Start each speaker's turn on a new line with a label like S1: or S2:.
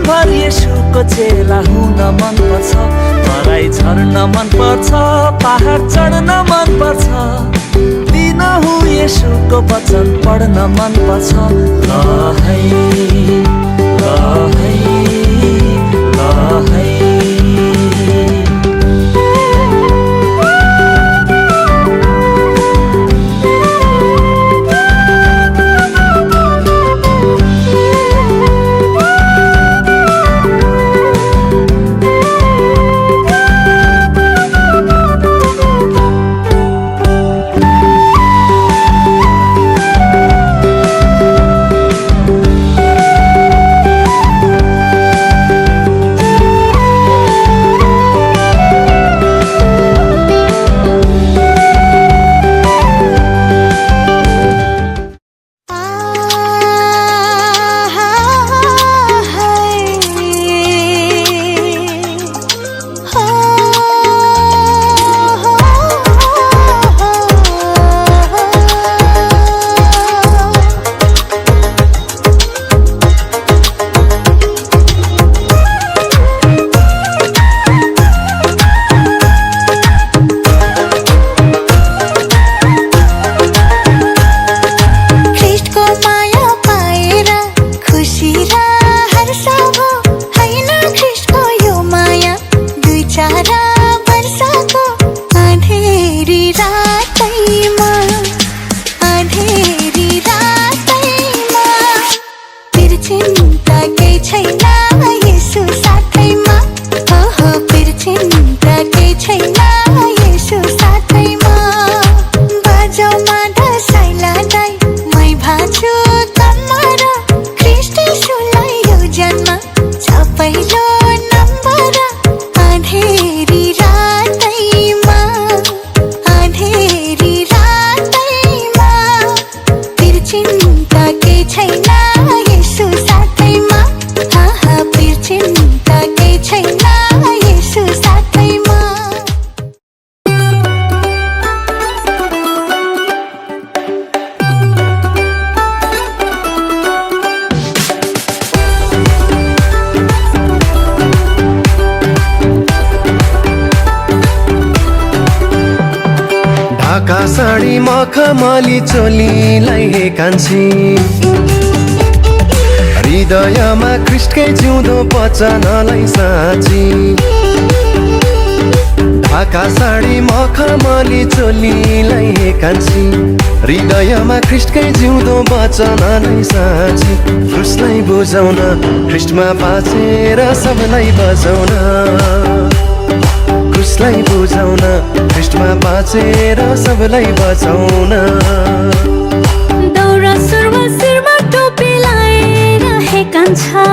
S1: जीवनभर येशूको चेला हुन मन पर्छ। तराई झर्न मन पर्छ, पहाड चढ्न मन पर्छ। दिनहुँ येशूको वचन पढ्न मन पर्छ। ल है ल है ल है।
S2: ढाका साडी मखमली चोलीलाई हे कान्छी, हृदयमा ख्रीष्टकै जिउँदो वचनलाई साँची। ढाका साडी मखमली चोलीलाई हे कान्छी, हृदयमा ख्रीष्टकै जिउँदो वचनलाई साँची। क्रुसलाई बुझाउन, ख्रीष्टमा बाँचेर सबलाई बजाउन। क्रुसलाई बुझाउन, ख्रीष्टमा बाँचेर सबलाई बचाउन।
S3: दौरा सुरुमा शिरमा टोपी लाएर हे कान्छा,